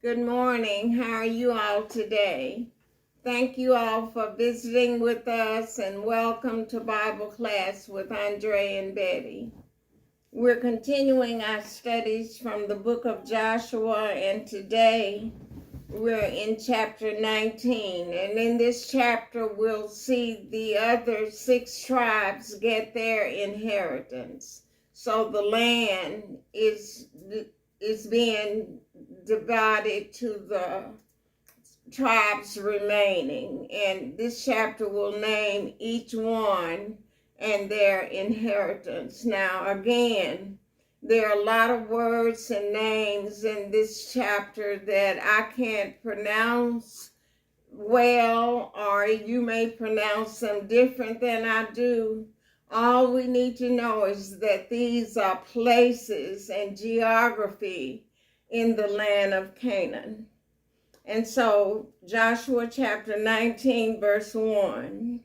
Good morning. How are you all today? Thank you all for visiting with us and welcome to Bible class with Andre and Betty. We're continuing our studies from the book of Joshua, and today we're in chapter 19. And in this chapter, we'll see the other 6 tribes get their inheritance. So the land is being divided to the tribes remaining, and this chapter will name each one and their inheritance. Now again, there are a lot of words and names in this chapter that I can't pronounce well, or you may pronounce them different than I do. All we need to know is that these are places and geography in the land of Canaan. And so Joshua chapter 19 verse 1,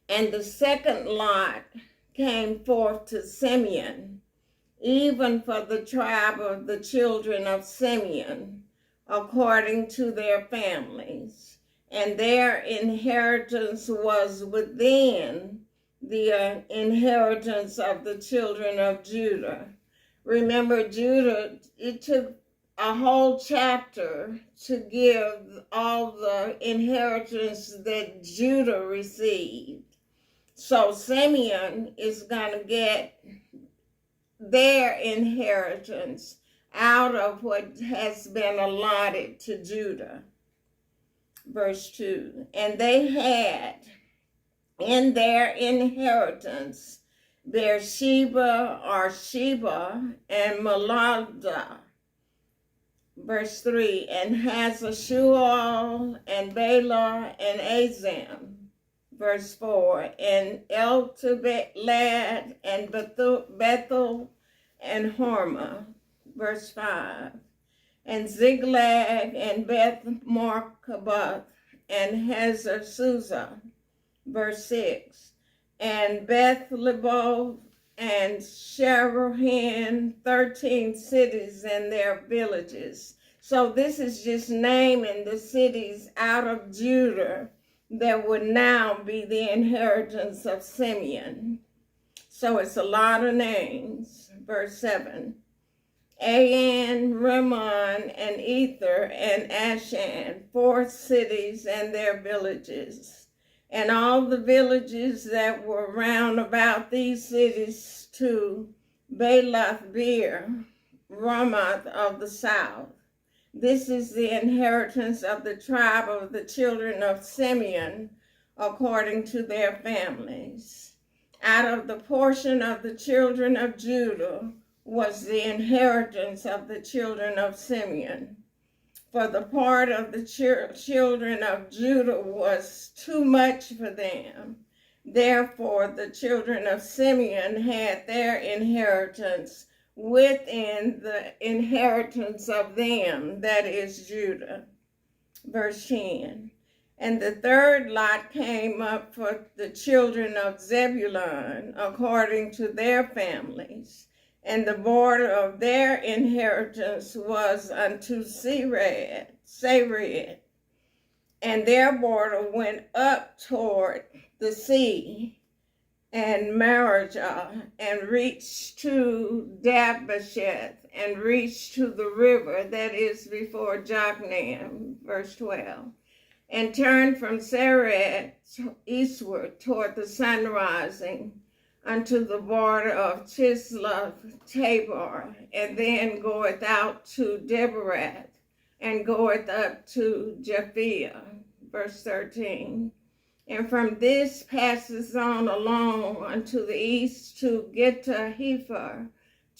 and the second lot came forth to Simeon, even for the tribe of the children of Simeon, according to their families. And their inheritance was within the inheritance of the children of Judah. Remember, Judah, it took a whole chapter to give all the inheritance that Judah received. So Simeon is going to get their inheritance out of what has been allotted to Judah. Verse 2, and they had in their inheritance Beersheba or Sheba and Melada. Verse 3, and Hazashual and Bela and Azam. Verse 4, and El-Tebelad and Bethel and Hormah. Verse 5, and Ziklag and Beth-Markaboth and Hazar-Suzah. Verse 6, and Beth-Lebaoth and Sharuhen, 13 cities and their villages. So this is just naming the cities out of Judah that would now be the inheritance of Simeon. So it's a lot of names. Verse 7, An, Rimmon, and Ether, and Ashan, 4 cities and their villages. And all the villages that were round about these cities to Baalath Beer, Ramoth of the south. This is the inheritance of the tribe of the children of Simeon, according to their families. Out of the portion of the children of Judah was the inheritance of the children of Simeon. For the part of the children of Judah was too much for them. Therefore, the children of Simeon had their inheritance within the inheritance of them, that is Judah. Verse 10, and the third lot came up for the children of Zebulun, according to their families. And the border of their inheritance was unto Sarid, and their border went up toward the sea and Marajah, and reached to Dabbasheth, and reached to the river that is before Jokneam, verse 12, and turned from Sarid eastward toward the sun rising, unto the border of Chisloth-Tabor, and then goeth out to Debarat, and goeth up to Japhia, verse 13. And from this passes on along unto the east to Gittah-Hefer,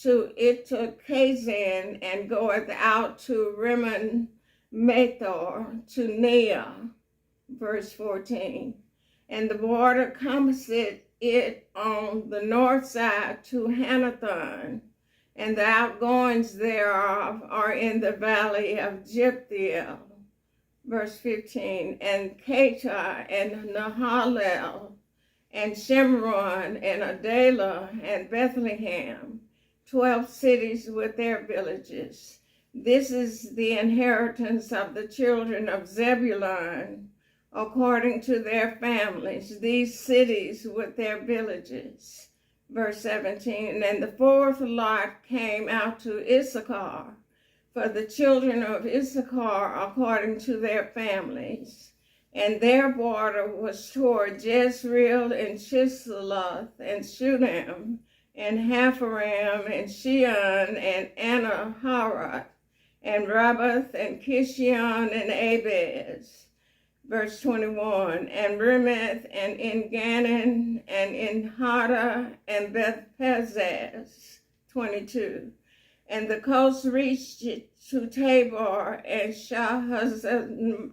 to Ittah-Kazin, and goeth out to Rimmon-Mathor, to Neah, verse 14. And the border compasseth it on the north side to Hanathon, and the outgoings thereof are in the valley of Jiphthiel. Verse 15, and Ketah and Nahalel and Shimron and Adela and Bethlehem, 12 cities with their villages. This is the inheritance of the children of Zebulun, according to their families, these cities with their villages. Verse 17, and the fourth lot came out to Issachar, for the children of Issachar according to their families. And their border was toward Jezreel and Chisloth and Shunem and Hapharam and Sheon and Anaharat and Rabbath and Kishion and Abez. Verse 21, and Rimmeth and Engannon and Enhada and Beth-Pazaz. 22. And the coast reached to Tabor and Shahazamah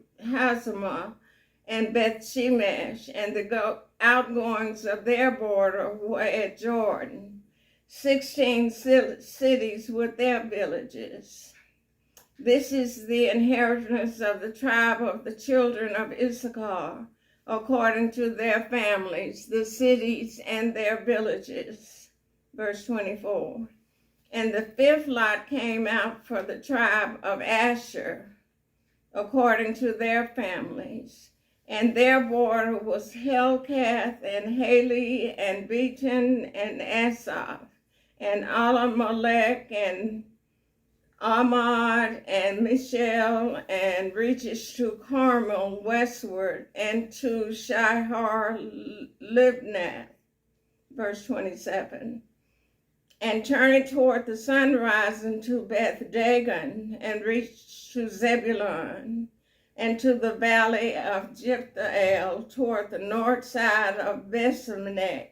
and Beth-Shemesh, and the outgoings of their border were at Jordan, 16 cities with their villages. This is the inheritance of the tribe of the children of Issachar, according to their families, the cities and their villages. Verse 24. And the fifth lot came out for the tribe of Asher, according to their families. And their border was Helkath and Haley and Beaton and Asaph and Alamelech and Ahmad and Michelle, and reaches to Carmel westward and to Shihar Libnath. Verse 27. And turned toward the sunrise to Beth Dagon, and reached to Zebulun, and to the valley of Jephthahel toward the north side of Bethsemnech,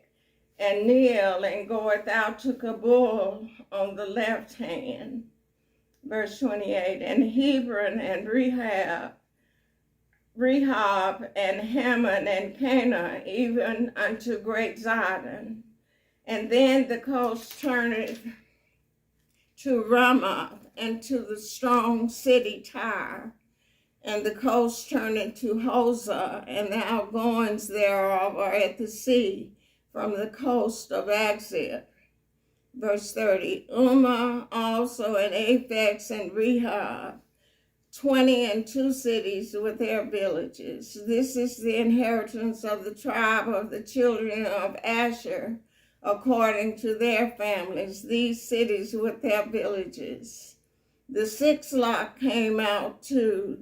and Neiel, and goeth out to Kabul on the left hand. Verse 28, and Hebron and Rehob and Hammon and Cana, even unto Great Zidon. And then the coast turneth to Ramoth and to the strong city Tyre, and the coast turneth to Hosah, and the outgoings thereof are at the sea from the coast of Axir. Verse 30, Ummah also and Aphex and Rehob, 22 cities with their villages. This is the inheritance of the tribe of the children of Asher, according to their families, these cities with their villages. The sixth lot came out to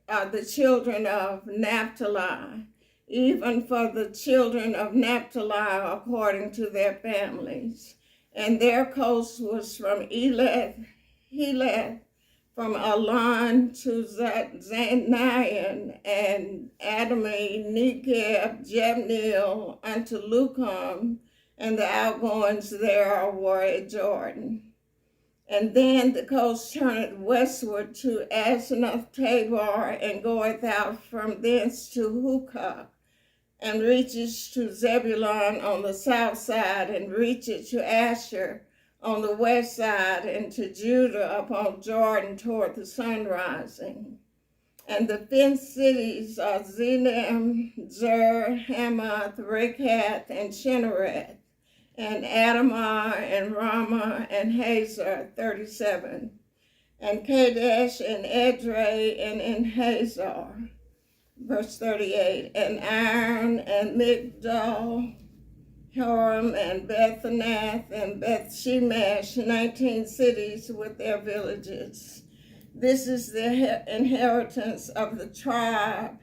the children of Naphtali, even for the children of Naphtali according to their families. And their coast was from Heleth, from Alon to Zanaim, and Adami, Negeb, Jebneel, unto Lucum, and the outgoings there were at Jordan. And then the coast turneth westward to Asnath Tabor, and goeth out from thence to Hukah, and reaches to Zebulun on the south side, and reaches to Asher on the west side, and to Judah upon Jordan toward the sun rising. And the fenced cities are Zelim, Zer, Hamath, Rekath, and Chinnereth, and Adamah, and Ramah, and Hazor, 37, and Kadesh, and Edrei, and Hazor. Verse 38, and Iron, and Migdal, Haram, and Bethanath, and Beth-Shemesh, 19 cities with their villages. This is the inheritance of the tribe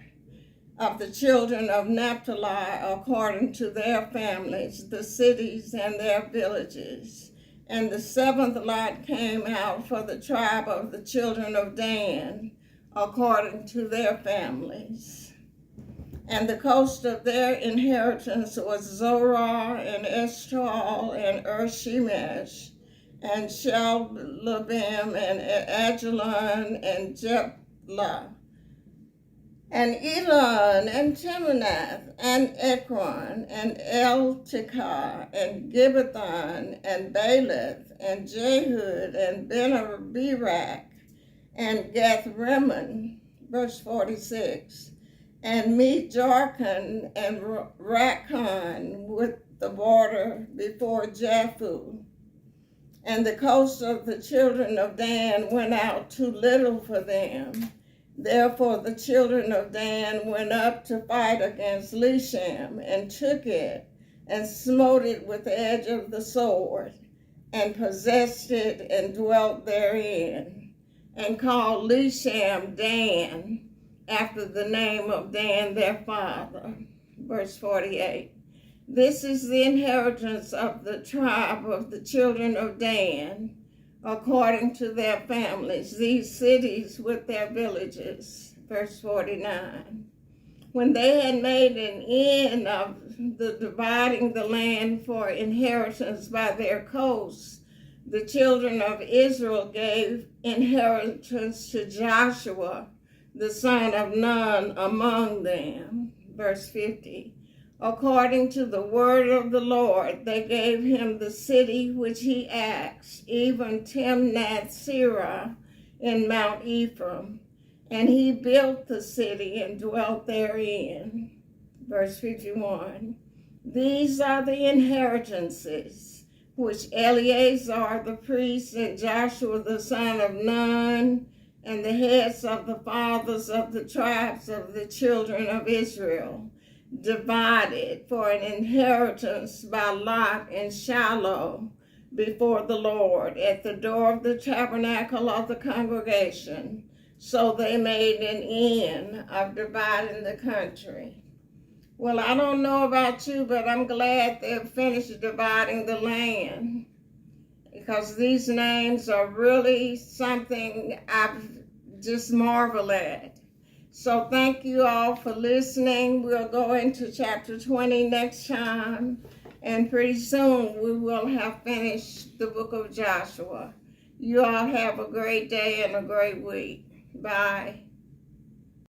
of the children of Naphtali according to their families, the cities and their villages. And the seventh lot came out for the tribe of the children of Dan according to their families. And the coast of their inheritance was Zorah and Eshtaol and Shemesh and Shalabim and Ajalon and Jeplah and Elon and Timnath and Ekron and El-Tikah and Gibbethon and Baalath and Jehud and Ben-Berak and Gath-Rimmon, verse 46, and Mejarkon and Rakkon with the border before Japhu. And the coast of the children of Dan went out too little for them. Therefore the children of Dan went up to fight against Lisham, and took it, and smote it with the edge of the sword, and possessed it, and dwelt therein, and called Lisham Dan, after the name of Dan their father. Verse 48. This is the inheritance of the tribe of the children of Dan, according to their families, these cities with their villages. Verse 49. When they had made an end of the dividing the land for inheritance by their coasts, the children of Israel gave inheritance to Joshua, the son of Nun, among them. Verse 50. According to the word of the Lord, they gave him the city which he asked, even Timnath-Serah in Mount Ephraim. And he built the city and dwelt therein. Verse 51. These are the inheritances which Eleazar the priest and Joshua the son of Nun and the heads of the fathers of the tribes of the children of Israel divided for an inheritance by lot in Shiloh before the Lord at the door of the tabernacle of the congregation. So they made an end of dividing the country. Well, I don't know about you, but I'm glad they've finished dividing the land, because these names are really something I've just marveled at. So thank you all for listening. We'll go into chapter 20 next time, and pretty soon we will have finished the book of Joshua. You all have a great day and a great week. Bye.